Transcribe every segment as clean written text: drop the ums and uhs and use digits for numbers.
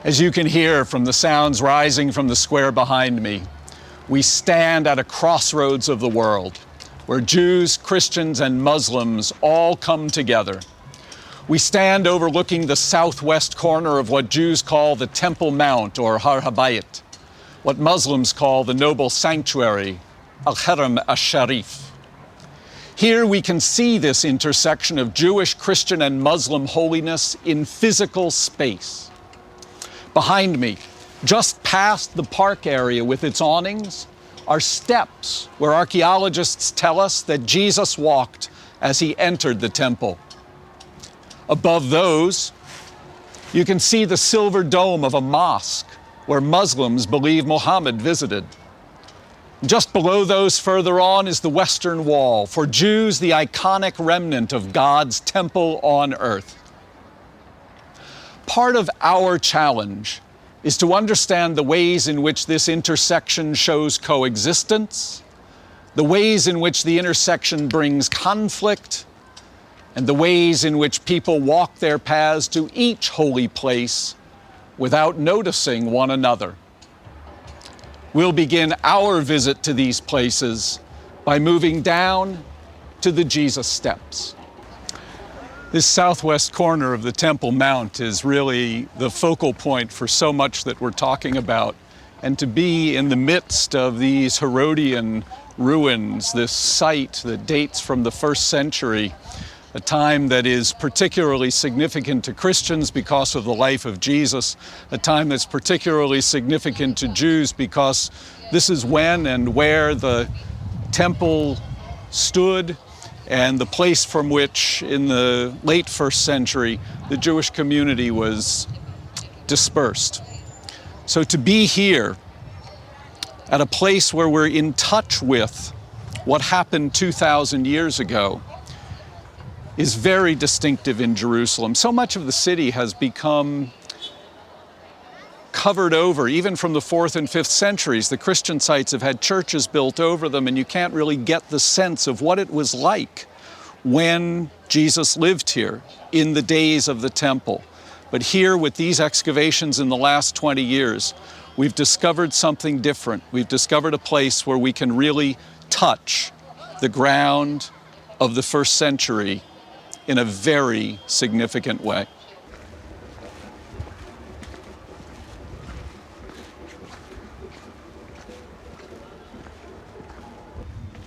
As you can hear from the sounds rising from the square behind me, we stand at a crossroads of the world, where Jews, Christians, and Muslims all come together. We stand overlooking the southwest corner of what Jews call the Temple Mount, or Har HaBayit, what Muslims call the noble sanctuary, Al-Haram Al-Sharif. Here we can see this intersection of Jewish, Christian, and Muslim holiness in physical space. Behind me, just past the park area with its awnings, are steps where archaeologists tell us that Jesus walked as he entered the temple. Above those, you can see the silver dome of a mosque where Muslims believe Muhammad visited. Just below those further on is the Western Wall, for Jews the iconic remnant of God's temple on earth. Part of our challenge is to understand the ways in which this intersection shows coexistence, the ways in which the intersection brings conflict, and the ways in which people walk their paths to each holy place without noticing one another. We'll begin our visit to these places by moving down to the Jesus steps. This southwest corner of the Temple Mount is really the focal point for so much that we're talking about. And to be in the midst of these Herodian ruins, this site that dates from the 1st century, a time that is particularly significant to Christians because of the life of Jesus, a time that's particularly significant to Jews because this is when and where the temple stood, and the place from which, in the late 1st century, the Jewish community was dispersed. So to be here at a place where we're in touch with what happened 2,000 years ago is very distinctive in Jerusalem. So much of the city has become covered over, even from the 4th and 5th centuries. The Christian sites have had churches built over them, and you can't really get the sense of what it was like when Jesus lived here in the days of the temple. But here, with these excavations in the last 20 years, we've discovered something different. We've discovered a place where we can really touch the ground of the 1st century in a very significant way.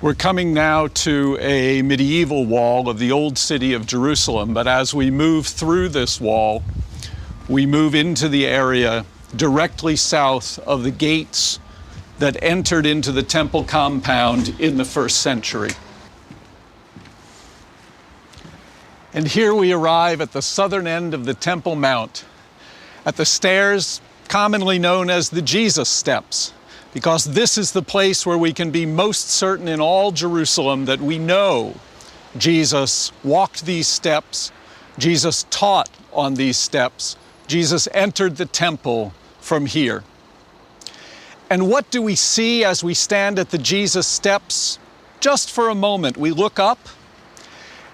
We're coming now to a medieval wall of the old city of Jerusalem, but as we move through this wall, we move into the area directly south of the gates that entered into the temple compound in the 1st century. And here we arrive at the southern end of the Temple Mount, at the stairs commonly known as the Jesus steps, because this is the place where we can be most certain in all Jerusalem that we know Jesus walked these steps, Jesus taught on these steps, Jesus entered the temple from here. And what do we see as we stand at the Jesus steps? Just for a moment, we look up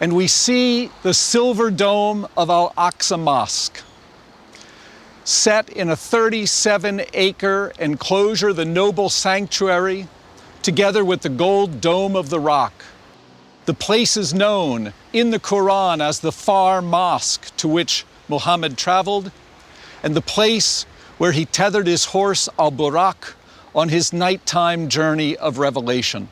and we see the silver dome of Al-Aqsa Mosque, set in a 37-acre enclosure, the noble sanctuary, together with the gold dome of the rock. The place is known in the Quran as the Far Mosque to which Muhammad traveled, and the place where he tethered his horse Al-Buraq on his nighttime journey of revelation.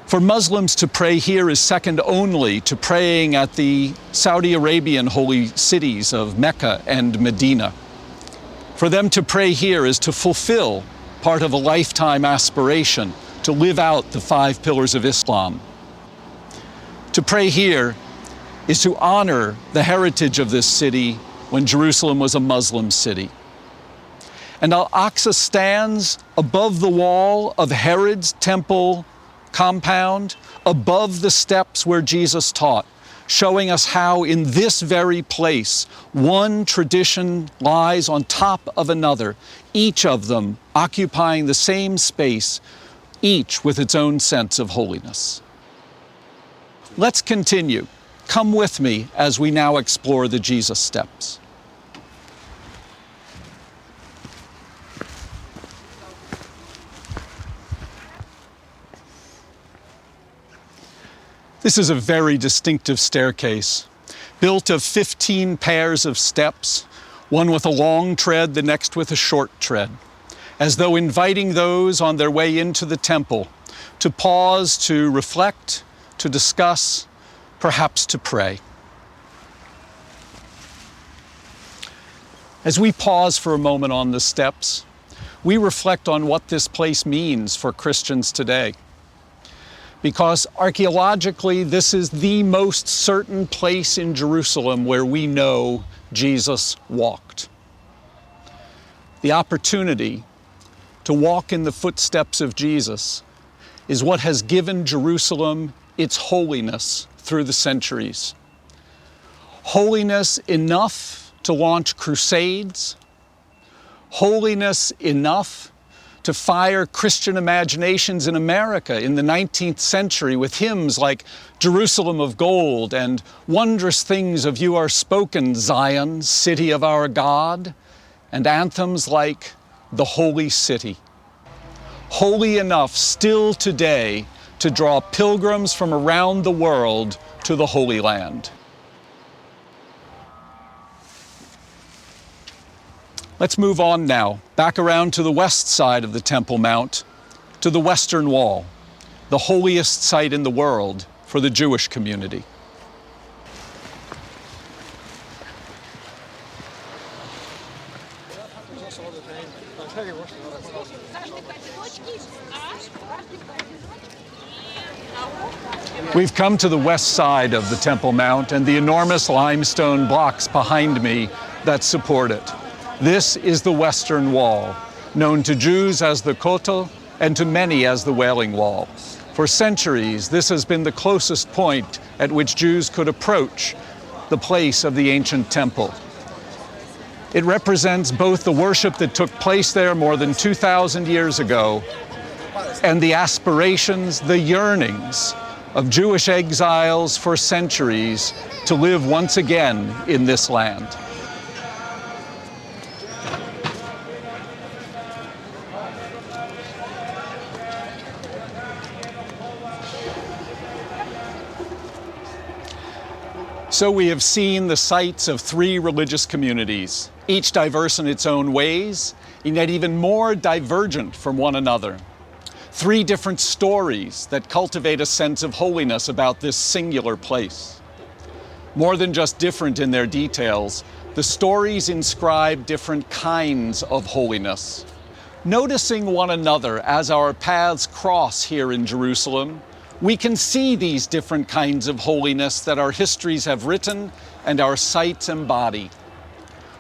For Muslims to pray here is second only to praying at the Saudi Arabian holy cities of Mecca and Medina. For them to pray here is to fulfill part of a lifetime aspiration to live out the 5 pillars of Islam. To pray here is to honor the heritage of this city when Jerusalem was a Muslim city. And Al-Aqsa stands above the wall of Herod's temple compound, above the steps where Jesus taught, showing us how in this very place one tradition lies on top of another, each of them occupying the same space, each with its own sense of holiness. Let's continue. Come with me as we now explore the Jesus steps. This is a very distinctive staircase, built of 15 pairs of steps, one with a long tread, the next with a short tread, as though inviting those on their way into the temple to pause, to reflect, to discuss, perhaps to pray. As we pause for a moment on the steps, we reflect on what this place means for Christians today. Because archaeologically, this is the most certain place in Jerusalem where we know Jesus walked. The opportunity to walk in the footsteps of Jesus is what has given Jerusalem its holiness through the centuries. Holiness enough to launch crusades, holiness enough to fire Christian imaginations in America in the 19th century with hymns like Jerusalem of Gold and Wondrous Things of You Are Spoken, Zion, City of Our God, and anthems like The Holy City. Holy enough still today to draw pilgrims from around the world to the Holy Land. Let's move on now, back around to the west side of the Temple Mount, to the Western Wall, the holiest site in the world for the Jewish community. We've come to the west side of the Temple Mount and the enormous limestone blocks behind me that support it. This is the Western Wall, known to Jews as the Kotel and to many as the Wailing Wall. For centuries, this has been the closest point at which Jews could approach the place of the ancient temple. It represents both the worship that took place there more than 2,000 years ago and the aspirations, the yearnings of Jewish exiles for centuries to live once again in this land. So we have seen the sites of three religious communities, each diverse in its own ways, and yet even more divergent from one another. Three different stories that cultivate a sense of holiness about this singular place. More than just different in their details, the stories inscribe different kinds of holiness. Noticing one another as our paths cross here in Jerusalem, we can see these different kinds of holiness that our histories have written and our sites embody.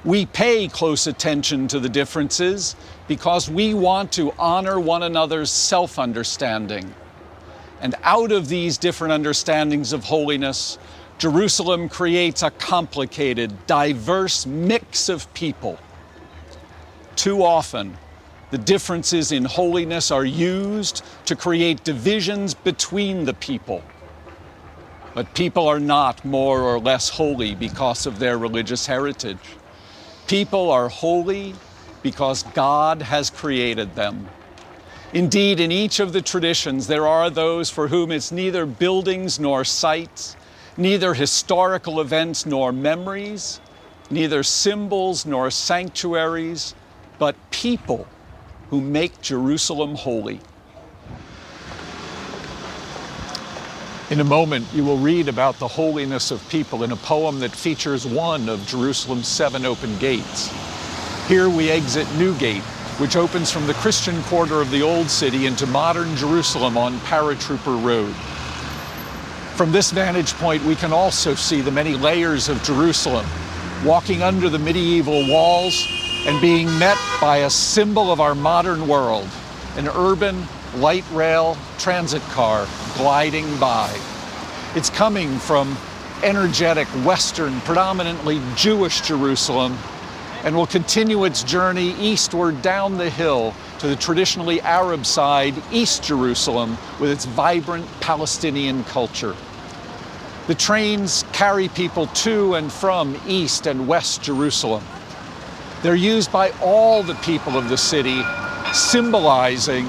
We pay close attention to the differences because we want to honor one another's self-understanding. And out of these different understandings of holiness, Jerusalem creates a complicated, diverse mix of people. Too often, the differences in holiness are used to create divisions between the people. But people are not more or less holy because of their religious heritage. People are holy because God has created them. Indeed, in each of the traditions, there are those for whom it's neither buildings nor sites, neither historical events nor memories, neither symbols nor sanctuaries, but people who make Jerusalem holy. In a moment, you will read about the holiness of people in a poem that features one of Jerusalem's 7 open gates. Here we exit New Gate, which opens from the Christian quarter of the Old City into modern Jerusalem on Paratrooper Road. From this vantage point, we can also see the many layers of Jerusalem, walking under the medieval walls and being met by a symbol of our modern world, an urban light rail transit car gliding by. It's coming from energetic, Western, predominantly Jewish Jerusalem, and will continue its journey eastward down the hill to the traditionally Arab side, East Jerusalem, with its vibrant Palestinian culture. The trains carry people to and from East and West Jerusalem. They're used by all the people of the city, symbolizing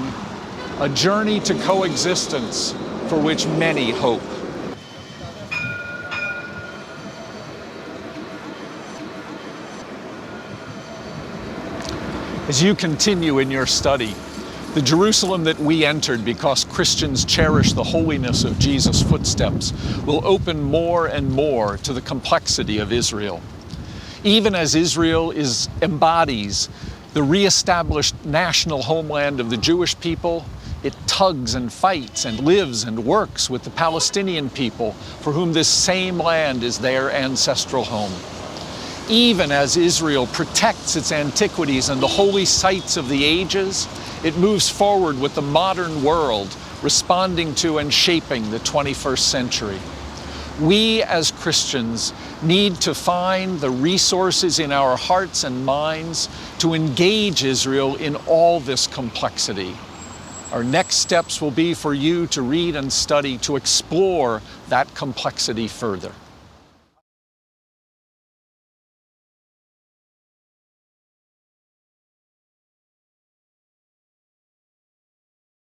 a journey to coexistence for which many hope. As you continue in your study, the Jerusalem that we entered because Christians cherish the holiness of Jesus' footsteps will open more and more to the complexity of Israel. Even as Israel embodies the reestablished national homeland of the Jewish people, it tugs and fights and lives and works with the Palestinian people for whom this same land is their ancestral home. Even as Israel protects its antiquities and the holy sites of the ages, it moves forward with the modern world, responding to and shaping the 21st century. We as Christians need to find the resources in our hearts and minds to engage Israel in all this complexity. Our next steps will be for you to read and study, to explore that complexity further.